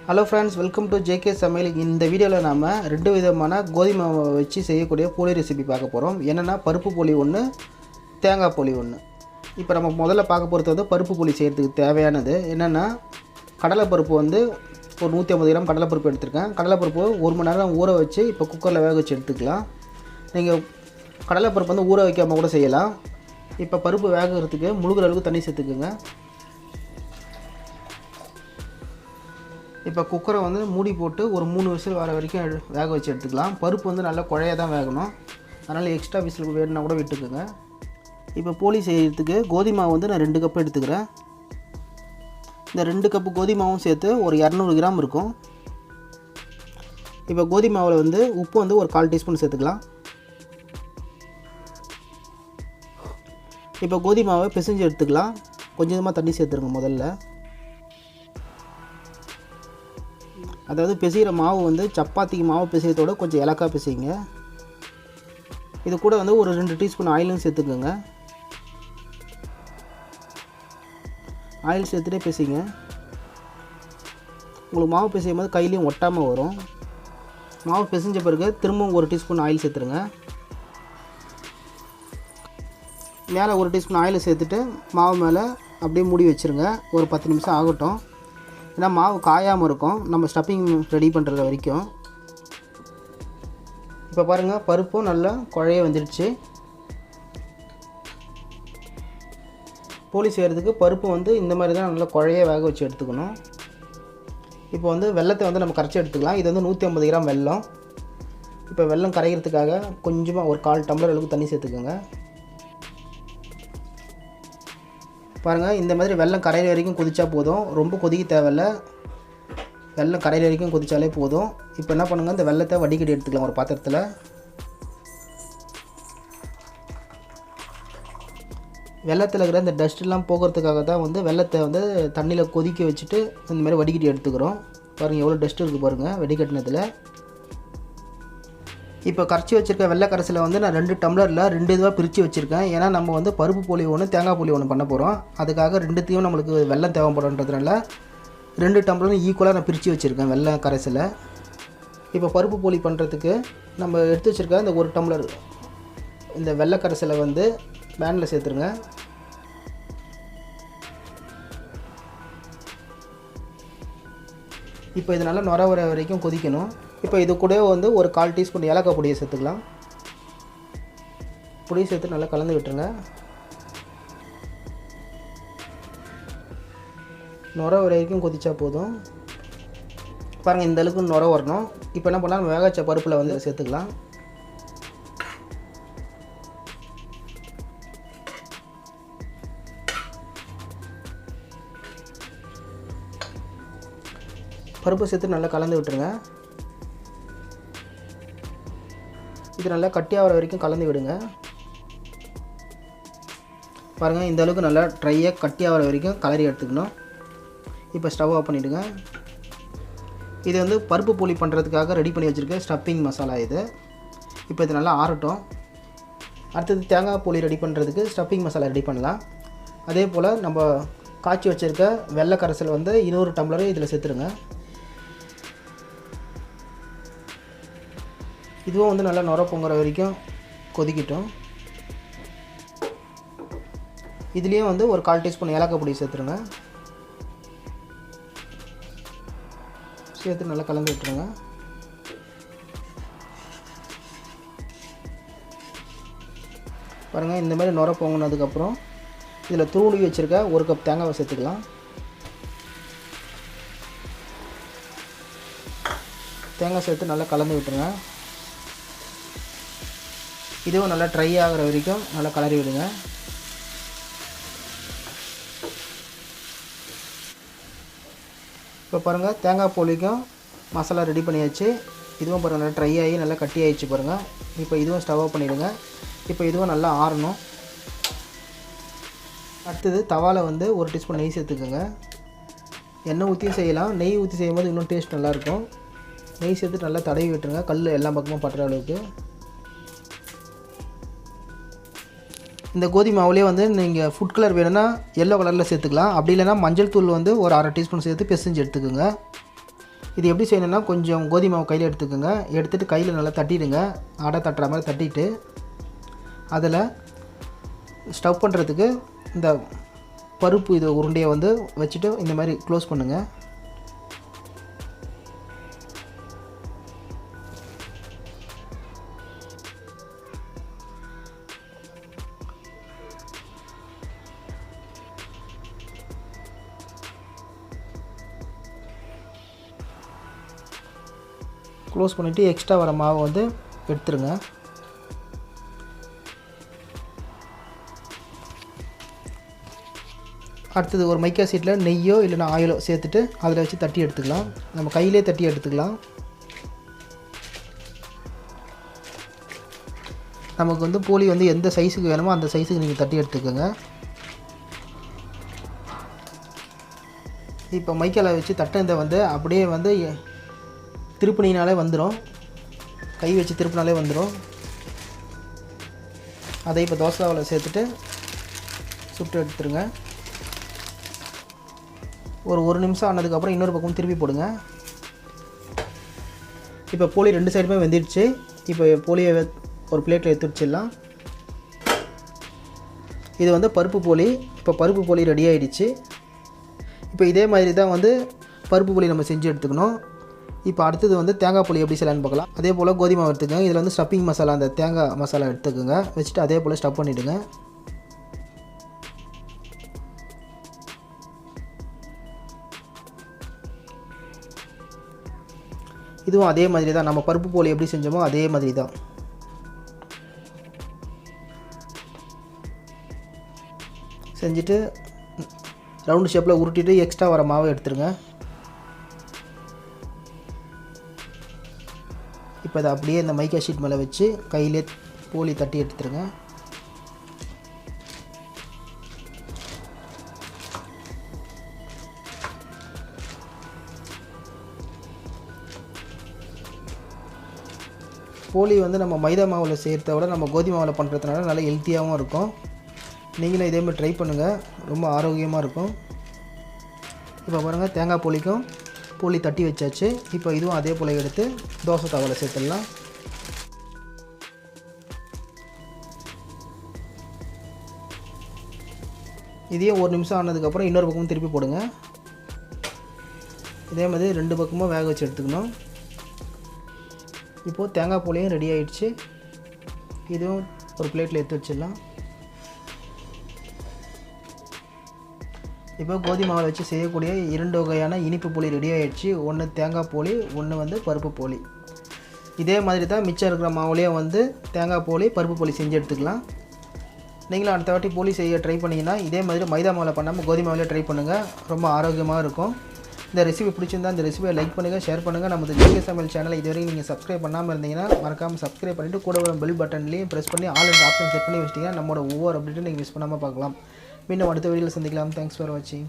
Hello friends, welcome to jksamayal. இந்த வீடியோல நாம ரெண்டு விதமான கோதுமை மாவை வச்சு செய்யக்கூடிய போலி ரெசிபி பார்க்க போறோம். என்னன்னா பருப்பு போலி ஒன்னு, தேங்காய் போலி ஒன்னு. இப்போ நம்ம முதல்ல பார்க்க போறது பருப்பு போலி செய்யிறதுக்கு தேவையானது என்னன்னா கடலை பருப்பு வந்து ஒரு 150 கிராம் கடலை பருப்பு எடுத்துர்க்கேன். கடலை பருப்பு 1 மணி நேரம் ஊற வச்சு இப்போ குக்கர்ல வேக வச்சு எடுத்துக்கலாம். நீங்க கடலை பருப்பு வந்து ஊற வைக்காம கூட செய்யலாம். இப்போ பருப்பு வேகறதுக்கு முழுகுற அளவுக்கு தண்ணி சேர்த்துக்கங்க. இப்போ குக்கரை வந்து மூடி போட்டு ஒரு 3 விசில் வர வரைக்கும் வேக வச்சு எடுத்துக்கலாம். பருப்பு வந்து நல்லா குழையா தான் வேகணும். அதனால எக்ஸ்ட்ரா விசில் வேணும்னா கூட விட்டுக்குங்க. இப்போ போலி செய்யிறதுக்கு கோதுமை மாவு வந்து நான் 2 கப் எடுத்துக்கிறேன். இந்த 2 கப் கோதுமை மாவும் சேர்த்து ஒரு 200 கிராம் இருக்கும். இப்போ கோதுமை மாவுல வந்து உப்பு வந்து ஒரு 1/4 டீஸ்பூன் சேர்த்துக்கலாம். இப்போ கோதுமை மாவை பிசைஞ்சு எடுத்துக்கலாம். கொஞ்சமா தண்ணி சேர்த்துருங்க முதல்ல. அதாவது பிசைகிற மாவு வந்து சப்பாத்திக்கு மாவு பிசையத்தோட கொஞ்சம் இலக்கா பிசைங்க. இது கூட வந்து ஒரு 2 டீஸ்பூன் ஆயிலும் சேர்த்துக்கோங்க. ஆயில் சேர்த்துட்டே பிசைங்க. உங்களுக்கு மாவு பிசையும் போது கையிலையும் ஒட்டாமல் வரும். மாவு பிசைஞ்ச பிறகு திரும்பவும் 1 டீஸ்பூன் ஆயில் சேர்த்துருங்க. மேலே 1 டீஸ்பூன் ஆயில் சேர்த்துட்டு மாவு மேலே அப்படியே மூடி வச்சுருங்க. ஒரு 10 நிமிஷம் ஆகட்டும். ஏன்னா மாவு காயாமல் இருக்கும் நம்ம ஸ்டஃபிங் ரெடி பண்ணுறது வரைக்கும். இப்போ பாருங்கள் பருப்பும் நல்லா குழைய வந்துடுச்சு. போலி செய்கிறதுக்கு பருப்பு வந்து இந்த மாதிரி தான் நல்லா குழைய வேக வச்சு எடுத்துக்கணும். இப்போ வந்து வெல்லத்தை வந்து நம்ம கரைச்சி எடுத்துக்கலாம். இது வந்து 150 கிராம் வெல்லம். இப்போ வெல்லம் கரைக்கிறதுக்காக கொஞ்சமாக ஒரு 1/4 டம்ளர் அளவுக்கு தண்ணி சேர்த்துக்கோங்க. பாருங்கள் இந்த மாதிரி வெல்லம் கரையிற வரைக்கும் கொதிச்சா போதும். ரொம்ப கொதிக்க தேவையில்லை. வெல்லம் கரையிற வரைக்கும் கொதிச்சாலே போதும். இப்போ என்ன பண்ணுங்கள், இந்த வெல்லத்தை வடிகட்டி எடுத்துக்கலாம் ஒரு பாத்திரத்தில். வெல்லத்தில் இருக்கிற இந்த டஸ்ட்லாம் போகிறதுக்காக தான் வந்து வெல்லத்தை வந்து தண்ணியில் கொதிக்க வச்சுட்டு இந்த மாதிரி வடிகட்டி எடுத்துக்கிறோம். பாருங்கள் எவ்வளோ டஸ்ட் இருக்குது பாருங்கள் வடிகட்டினதில். இப்போ கரைச்சி வச்சுருக்க வெள்ளை கரைசலை வந்து நான் 2 டம்ளரில் 2 இதுவாக பிரித்து வச்சுருக்கேன். ஏன்னா நம்ம வந்து பருப்பு போலி ஒன்று தேங்காய் போலி ஒன்று பண்ண போகிறோம். அதுக்காக 2த்தையும் நம்மளுக்கு வெல்லம் தேவைப்படுன்றதுனால 2 டம்ளரும் ஈக்குவலாக நான் பிரித்து வச்சுருக்கேன் வெள்ளை கரைசலை. இப்போ பருப்பு போலி பண்ணுறதுக்கு நம்ம எடுத்து வச்சுருக்க இந்த 1 டம்ளர் இந்த வெள்ளை கரைசலை வந்து பேனில் சேர்த்துருங்க. இப்போ இது நல்லா நுர வர வரைக்கும் கொதிக்கணும். இப்போ இது கூட வந்து ஒரு 1/4 டீஸ்பூன் ஏலக்காய் பொடியை சேர்த்துக்கலாம். பொடியை சேர்த்து நல்லா கலந்து விட்டுருங்க. நுர வரைக்கும் கொதிச்சா போதும். பாருங்கள் இந்த அளவுக்கு நுர வரணும். இப்போ என்ன பண்ணலாம், வேக வச்ச பருப்பில் வந்து சேர்த்துக்கலாம். பருப்பு சேர்த்து நல்லா கலந்து விட்டுருங்க. இது நல்லா கட்டியாகிற வரைக்கும் கலந்து விடுங்க. பாருங்கள் இந்த அளவுக்கு நல்லா ட்ரையாக கட்டியாகிற வரைக்கும் கலரி எடுத்துக்கணும். இப்போ ஸ்டவ் ஆஃப் பண்ணிவிடுங்க. இது வந்து பருப்பு போலி பண்ணுறதுக்காக ரெடி பண்ணி வச்சுருக்க ஸ்டஃபிங் மசாலா இது. இப்போ இது நல்லா ஆறட்டும். அடுத்தது தேங்காய் போலி ரெடி பண்ணுறதுக்கு ஸ்டஃபிங் மசாலா ரெடி பண்ணலாம். அதே போல் நம்ம காய்ச்சி வச்சுருக்க வெள்ளை கரைசல் வந்து 200 டம்ளர் இதில் சேர்த்துருங்க. இதுவும் வந்து நல்லா நுர பொங்குற வரைக்கும் கொதிக்கட்டும். இதுலேயும் வந்து ஒரு 1/4 டீஸ்பூன் ஏலக்காய் பொடி சேர்த்துருங்க. சேர்த்து நல்லா கலந்து விட்டுருங்க. பாருங்கள் இந்த மாதிரி நுர பொங்குனதுக்கப்புறம் இதில் துருவி வச்சுருக்க 1 கப் தேங்காவை சேர்த்துக்கலாம். தேங்காய் சேர்த்து நல்லா கலந்து விட்டுருங்க. இதுவும் நல்லா ட்ரை ஆகிற வரைக்கும் நல்லா கலரி விடுங்க. இப்போ பாருங்கள் தேங்காய் போலிக்கும் மசாலா ரெடி பண்ணியாச்சு. இதுவும் பாருங்கள் நல்லா ட்ரை ஆகி நல்லா கட்டி ஆகிடுச்சு பாருங்கள். இப்போ இதுவும் ஸ்டவ் ஆஃப் பண்ணிவிடுங்க. இப்போ இதுவும் நல்லா ஆறணும். அடுத்தது தவாவில் வந்து 1 டீஸ்பூன் நெய் சேர்த்துக்கோங்க. எண்ணெய் ஊற்றியும் செய்யலாம். நெய் ஊற்றி செய்யும்போது இன்னும் டேஸ்ட் நல்லாயிருக்கும். நெய் சேர்த்து நல்லா தடவி விட்டுருங்க, கல் எல்லா பக்கமும் பட்டுற அளவுக்கு. இந்த கோதுமை மாவுலேயே வந்து நீங்கள் ஃபுட் கலர் வேணும்னா எல்லோ கலரில் சேர்த்துக்கலாம். அப்படி இல்லைனா மஞ்சள் தூள் வந்து ஒரு 1/2 டீஸ்பூன் சேர்த்து பிசைஞ்சு எடுத்துக்கோங்க. இது எப்படி செய்யணும்னா கொஞ்சம் கோதுமை மாவு கையில் எடுத்துக்கோங்க. எடுத்துகிட்டு கையில் நல்லா தட்டிடுங்க. அடை தட்டுற மாதிரி தட்டிட்டு அதில் ஸ்டவ் பண்ணுறதுக்கு இந்த பருப்பு இது உருண்டையை வந்து வச்சுட்டு இந்த மாதிரி க்ளோஸ் பண்ணுங்கள். க்ளோஸ் பண்ணிவிட்டு எக்ஸ்ட்ரா வர மாவை வந்து எடுத்துருங்க. அடுத்தது ஒரு மைக்கா சீட்டில் நெய்யோ இல்லைனா ஆயிலோ சேர்த்துட்டு அதில் வச்சு தட்டி எடுத்துக்கலாம். நம்ம கையிலே தட்டி எடுத்துக்கலாம். நமக்கு வந்து போலி வந்து எந்த சைஸுக்கு வேணுமோ அந்த சைஸுக்கு நீங்கள் தட்டி எடுத்துக்கோங்க. இப்போ மைக்காவில் வச்சு தட்டினதை வந்து அப்படியே வந்து திருப்பினாலே வந்துடும். கை வச்சு திருப்பினாலே வந்துடும். அதை இப்போ தோசைவில் சேர்த்துட்டு சுட்டு எடுத்துருங்க. ஒரு நிமிஷம் ஆனதுக்கப்புறம் இன்னொரு பக்கம் திருப்பி போடுங்க. இப்போ போலி 2 சைடுமே வெந்துடுச்சு. இப்போ போலியை ஒரு பிளேட்டில் எடுத்து வச்சிடலாம். இது வந்து பருப்பு போலி. இப்போ பருப்பு போலி ரெடி ஆகிடுச்சு. இப்போ இதே மாதிரி தான் வந்து பருப்பு போலி நம்ம செஞ்சு எடுத்துக்கணும். இப்போ அடுத்தது வந்து தேங்காய் போலி எப்படி செய்யலான்னு பார்க்கலாம். அதே போல் கோதுமை மாவு எடுத்துக்கோங்க. இதில் வந்து ஸ்டஃப்பிங் மசாலா அந்த தேங்காய் மசாலா எடுத்துக்கோங்க. வச்சுட்டு அதே போல் ஸ்டஃப் பண்ணிவிடுங்க. இதுவும் அதே மாதிரி தான், நம்ம பருப்பு போலி எப்படி செஞ்சோமோ அதே மாதிரி தான். செஞ்சுட்டு ரவுண்டு ஷேப்பில் உருட்டிட்டு எக்ஸ்ட்ரா வர மாவை எடுத்துருங்க. இப்போ அதை அப்படியே இந்த மைக்கா ஷீட் மேலே வச்சு கையிலே போலி தட்டி எடுத்துருங்க. போலி வந்து நம்ம மைதா மாவில் செய்கிறத விட நம்ம கோதுமை மாவில் பண்ணுறதுனால நல்லா ஹெல்த்தியாகவும் இருக்கும். நீங்களும் இதேமாதிரி ட்ரை பண்ணுங்கள், ரொம்ப ஆரோக்கியமாக இருக்கும். இப்போ பாருங்கள், தேங்காய் போலிக்கும் போலி தட்டி வச்சாச்சு. இப்போ இதுவும் அதே போல் எடுத்து தோசை தவாவில் சேர்த்துடலாம். இதையும் ஒரு நிமிஷம் ஆனதுக்கப்புறம் இன்னொரு பக்கமும் திருப்பி போடுங்க. இதே மாதிரி 2 பக்கமும் வேக வச்சு எடுத்துக்கணும். இப்போது தேங்காய் போலியும் ரெடி ஆகிடுச்சு. இதுவும் ஒரு பிளேட்டில் எடுத்து வச்சிடலாம். இப்போ கோதுமை மாவில் வச்சு செய்யக்கூடிய 2 வகையான இனிப்பு போலி ரெடி ஆகிடுச்சு. ஒன்று தேங்காய் போலி, ஒன்று வந்து பருப்பு போலி. இதே மாதிரி தான் மிச்சம் இருக்கிற மாவுலேயும் வந்து தேங்காய் போலி, பருப்பு போலி செஞ்சு எடுத்துக்கலாம். நீங்களும் அடுத்த வாட்டி போலி செய்ய ட்ரை பண்ணிங்கன்னா இதே மாதிரி மைதா மாவில் பண்ணாமல் கோதுமை மாவிலே ட்ரை பண்ணுங்கள், ரொம்ப ஆரோக்கியமாக இருக்கும். இந்த ரெசிபி பிடிச்சிருந்தா இந்த ரெசிபியை லைக் பண்ணுங்கள், ஷேர் பண்ணுங்கள். நமது ஜksamayal சேனலை இதுவரைக்கும் நீங்கள் சப்ஸ்கிரைப் பண்ணாமல் இருந்தீங்கன்னா மறக்காமல் சப்ஸ்கிரைப் பண்ணிவிட்டு கூட ஒரு பெல் பட்டன்லேயும் ப்ரெஸ் பண்ணி ஆல் என்ற ஆப்ஷன் செட் பண்ணி வச்சிட்டிங்கன்னா நம்மளோட ஒவ்வொரு அப்டேட்டும் நீங்கள் மிஸ் பண்ணாமல் பார்க்கலாம். மீண்டும் அடுத்த வீடியோவில் சந்திக்கலாம். தேங்க்ஸ் ஃபார் வாட்சிங்.